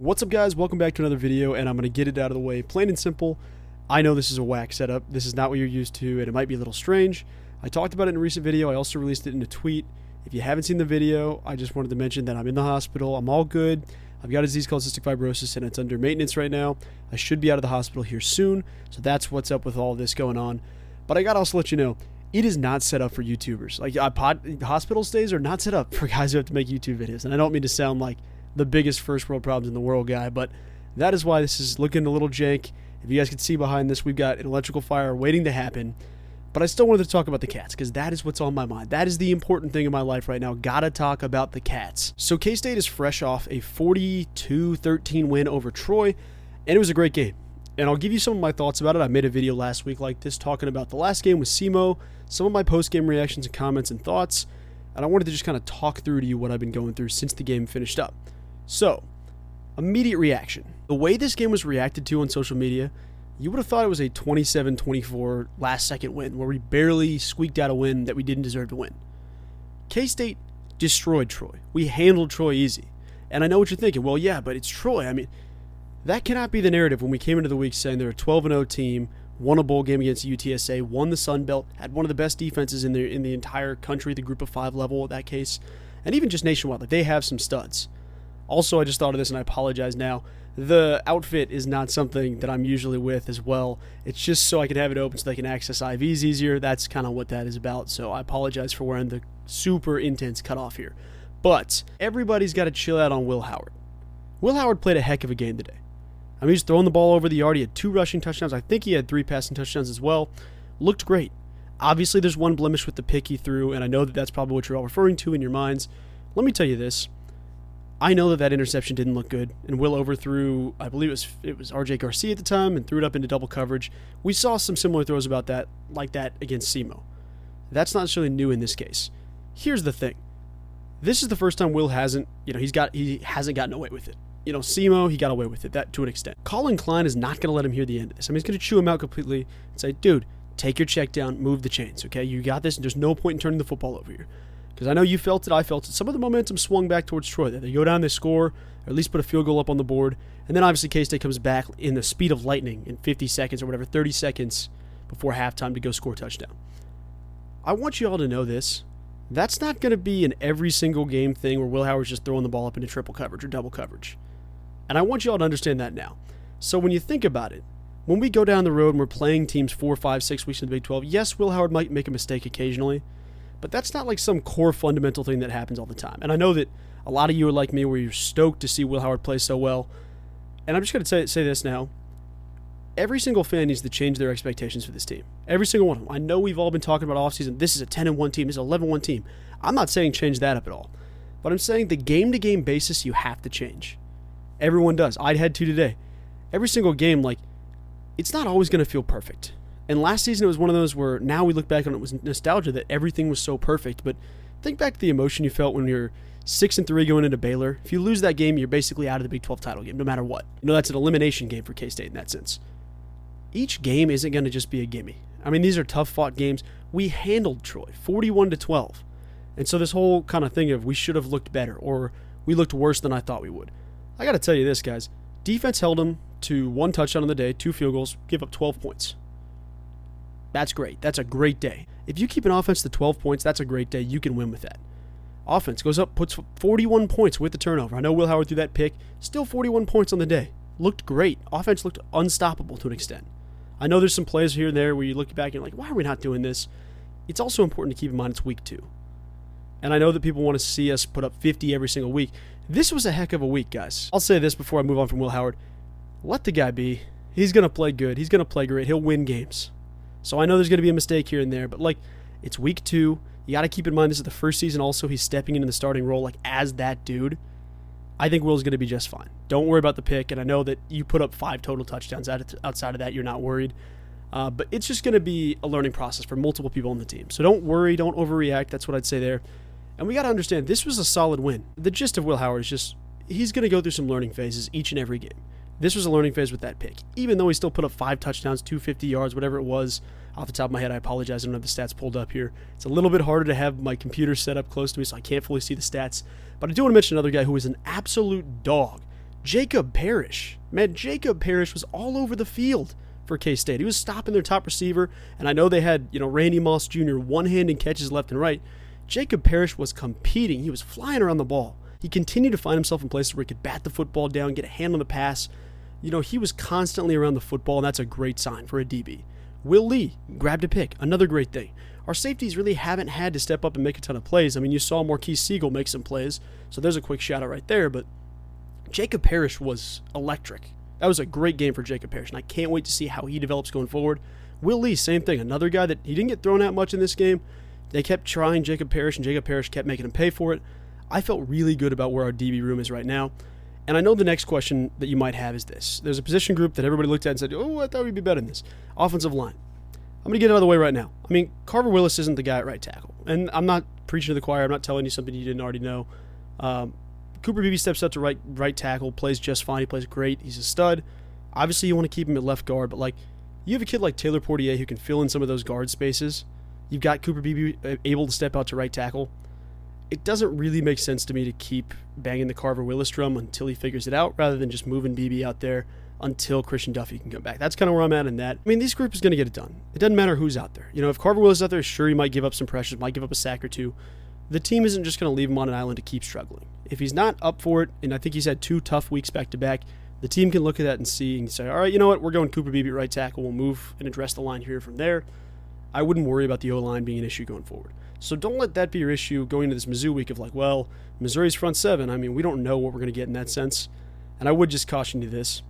What's up, guys? Welcome back to another video, and I'm going to get it out of the way. Plain and simple, I know this is a whack setup. This is not what you're used to, and it might be a little strange. I talked about it in a recent video. I also released it in a tweet. If you haven't seen the video, I just wanted to mention that I'm in the hospital. I'm all good. I've got a disease called cystic fibrosis, and it's under maintenance right now. I should be out of the hospital here soon, so that's what's up with all this going on. But I got to also let you know, it is not set up for YouTubers. Like, hospital stays are not set up for guys who have to make YouTube videos, and I don't mean to sound like the biggest first world problems in the world guy, but that is why this is looking a little jank. If you guys can see behind this, we've got an electrical fire waiting to happen. But I still wanted to talk about the cats, because that is what's on my mind. That is the important thing in my life right now. Gotta talk about the cats. So K-State is fresh off a 42-13 win over Troy, and it was a great game. And I'll give you some of my thoughts about it. I made a video last week like this talking about the last game with SEMO, some of my post-game reactions and comments and thoughts, and I wanted to just kind of talk through to you what I've been going through since the game finished up. So, immediate reaction. The way this game was reacted to on social media, you would have thought it was a 27-24 last-second win where we barely squeaked out a win that we didn't deserve to win. K-State destroyed Troy. We handled Troy easy. And I know what you're thinking. Well, yeah, but it's Troy. I mean, that cannot be the narrative when we came into the week saying they're a 12-0 team, won a bowl game against UTSA, won the Sun Belt, had one of the best defenses in the entire country, the Group of 5 level in that case, and even just nationwide. Like, they have some studs. Also, I just thought of this, and I apologize now. The outfit is not something that I'm usually with as well. It's just so I can have it open so they can access IVs easier. That's kind of what that is about. So I apologize for wearing the super intense cutoff here. But everybody's got to chill out on Will Howard. Will Howard played a heck of a game today. I mean, he's throwing the ball over the yard. He had 2 rushing touchdowns. I think he had 3 passing touchdowns as well. Looked great. Obviously, there's one blemish with the pick he threw, and I know that that's probably what you're all referring to in your minds. Let me tell you this. I know that interception didn't look good, and Will overthrew, I believe it was RJ Garcia at the time, and threw it up into double coverage. We saw some similar throws about that, like that against SEMO. That's not necessarily new in this case. Here's the thing. This is the first time Will hasn't, he hasn't gotten away with it. SEMO, he got away with it, that to an extent. Colin Klein is not going to let him hear the end of this. I mean, he's going to chew him out completely and say, dude, take your check down, move the chains, okay? You got this, and there's no point in turning the football over here. Because I know you felt it, I felt it. Some of the momentum swung back towards Troy there. They go down, they score, or at least put a field goal up on the board. And then obviously K-State comes back in the speed of lightning in 50 seconds or whatever, 30 seconds before halftime to go score a touchdown. I want you all to know this. That's not going to be an every single game thing where Will Howard's just throwing the ball up into triple coverage or double coverage. And I want you all to understand that now. So when you think about it, when we go down the road and we're playing teams 4, 5, 6 weeks in the Big 12, yes, Will Howard might make a mistake occasionally, but that's not like some core fundamental thing that happens all the time. And I know that a lot of you are like me where you're stoked to see Will Howard play so well. And I'm just going to say this now. Every single fan needs to change their expectations for this team. Every single one of them. I know we've all been talking about offseason. This is a 10-1 team. This is an 11-1 team. I'm not saying change that up at all. But I'm saying the game-to-game basis you have to change. Everyone does. I had to today. Every single game, it's not always going to feel perfect. And last season, it was one of those where now we look back on it with nostalgia that everything was so perfect. But think back to the emotion you felt when you're 6-3 going into Baylor. If you lose that game, you're basically out of the Big 12 title game, no matter what. That's an elimination game for K-State in that sense. Each game isn't going to just be a gimme. I mean, these are tough-fought games. We handled Troy 41-12. And so this whole kind of thing of we should have looked better or we looked worse than I thought we would. I got to tell you this, guys. Defense held them to 1 touchdown on the day, 2 field goals, give up 12 points. That's great. That's a great day. If you keep an offense to 12 points, that's a great day. You can win with that. Offense goes up, puts 41 points with the turnover. I know Will Howard threw that pick. Still 41 points on the day. Looked great. Offense looked unstoppable to an extent. I know there's some plays here and there where you look back and you're like, why are we not doing this? It's also important to keep in mind it's week 2. And I know that people want to see us put up 50 every single week. This was a heck of a week, guys. I'll say this before I move on from Will Howard. Let the guy be. He's going to play good. He's going to play great. He'll win games. So I know there's going to be a mistake here and there, but it's week 2. You got to keep in mind this is the first season also he's stepping into the starting role as that dude. I think Will's going to be just fine. Don't worry about the pick, and I know that you put up 5 total touchdowns. Outside of that, you're not worried. But it's just going to be a learning process for multiple people on the team. So don't worry, don't overreact. That's what I'd say there. And we got to understand, this was a solid win. The gist of Will Howard is just, he's going to go through some learning phases each and every game. This was a learning phase with that pick. Even though he still put up 5 touchdowns, 250 yards, whatever it was. Off the top of my head, I apologize. I don't have the stats pulled up here. It's a little bit harder to have my computer set up close to me, so I can't fully see the stats. But I do want to mention another guy who is an absolute dog. Jacob Parrish. Man, Jacob Parrish was all over the field for K-State. He was stopping their top receiver, and I know they had, Randy Moss Jr. one-handed catches left and right. Jacob Parrish was competing. He was flying around the ball. He continued to find himself in places where he could bat the football down, get a hand on the pass. He was constantly around the football, and that's a great sign for a DB. Will Lee grabbed a pick, another great thing. Our safeties really haven't had to step up and make a ton of plays. I mean, you saw Marquise Siegel make some plays, so there's a quick shout out right there, but Jacob Parrish was electric. That was a great game for Jacob Parrish, and I can't wait to see how he develops going forward. Will Lee, same thing. Another guy that he didn't get thrown at much in this game. They kept trying Jacob Parrish, and Jacob Parrish kept making him pay for it. I felt really good about where our DB room is right now. And I know the next question that you might have is this. There's a position group that everybody looked at and said, oh, I thought we'd be better than this. Offensive line. I'm going to get it out of the way right now. I mean, Carver Willis isn't the guy at right tackle. And I'm not preaching to the choir. I'm not telling you something you didn't already know. Cooper Beebe steps up to right tackle, plays just fine. He plays great. He's a stud. Obviously, you want to keep him at left guard, but you have a kid like Taylor Portier who can fill in some of those guard spaces. You've got Cooper Beebe able to step out to right tackle. It doesn't really make sense to me to keep banging the Carver Willis drum until he figures it out, rather than just moving Beebe out there until Christian Duffy can come back. That's kind of where I'm at in that. I mean, this group is going to get it done. It doesn't matter who's out there. If Carver Willis is out there, sure, he might give up some pressures, might give up a sack or two. The team isn't just going to leave him on an island to keep struggling. If he's not up for it, and I think he's had 2 tough weeks back-to-back, the team can look at that and see and say, all right, you know what, we're going Cooper Beebe at right tackle. We'll move and address the line here from there. I wouldn't worry about the O-line being an issue going forward. So don't let that be your issue going into this Mizzou week of Missouri's front 7. I mean, we don't know what we're going to get in that sense. And I would just caution you this.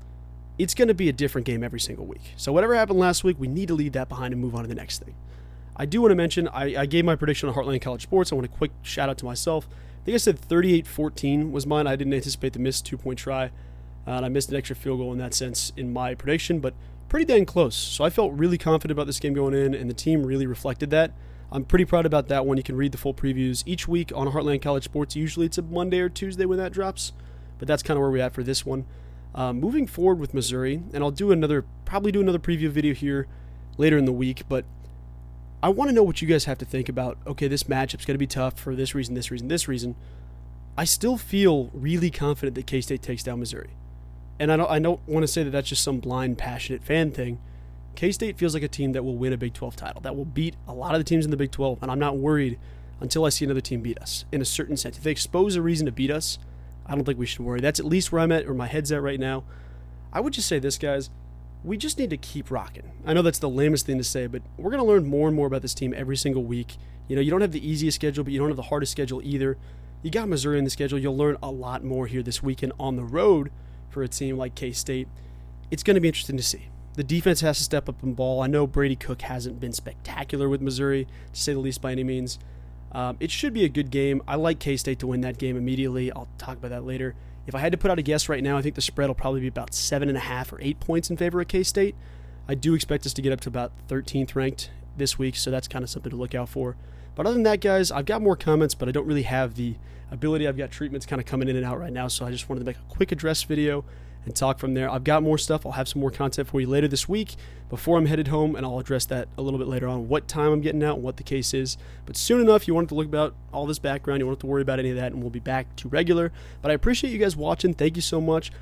It's going to be a different game every single week. So whatever happened last week, we need to leave that behind and move on to the next thing. I do want to mention, I gave my prediction on Heartland College Sports. I want a quick shout out to myself. I think I said 38-14 was mine. I didn't anticipate the missed 2-point try. And I missed an extra field goal in that sense in my prediction, but pretty dang close. So I felt really confident about this game going in, and the team really reflected that. I'm pretty proud about that one. You can read the full previews each week on Heartland College Sports. Usually it's a Monday or Tuesday when that drops, but that's kind of where we're at for this one. Moving forward with Missouri, and I'll probably do another preview video here later in the week, but I want to know what you guys have to think about. Okay, this matchup's going to be tough for this reason, this reason, this reason. I still feel really confident that K-State takes down Missouri. And I don't want to say that that's just some blind, passionate fan thing. K-State feels like a team that will win a Big 12 title, that will beat a lot of the teams in the Big 12, and I'm not worried until I see another team beat us, in a certain sense. If they expose a reason to beat us, I don't think we should worry. That's at least where I'm at, or my head's at right now. I would just say this, guys. We just need to keep rocking. I know that's the lamest thing to say, but we're going to learn more and more about this team every single week. You don't have the easiest schedule, but you don't have the hardest schedule either. You got Missouri in the schedule. You'll learn a lot more here this weekend on the road for a team like K-State. It's going to be interesting to see. The defense has to step up and ball. I know Brady Cook hasn't been spectacular with Missouri, to say the least by any means. It should be a good game. I like K-State to win that game immediately. I'll talk about that later. If I had to put out a guess right now, I think the spread will probably be about 7.5 or 8 points in favor of K-State. I do expect us to get up to about 13th ranked this week, so that's kind of something to look out for. But other than that, guys, I've got more comments, but I don't really have the ability. I've got treatments kind of coming in and out right now, so I just wanted to make a quick address video and talk from there. I've got more stuff. I'll have some more content for you later this week before I'm headed home, and I'll address that a little bit later on, what time I'm getting out and what the case is. But soon enough, you won't have to look about all this background. You won't have to worry about any of that, and we'll be back to regular. But I appreciate you guys watching. Thank you so much.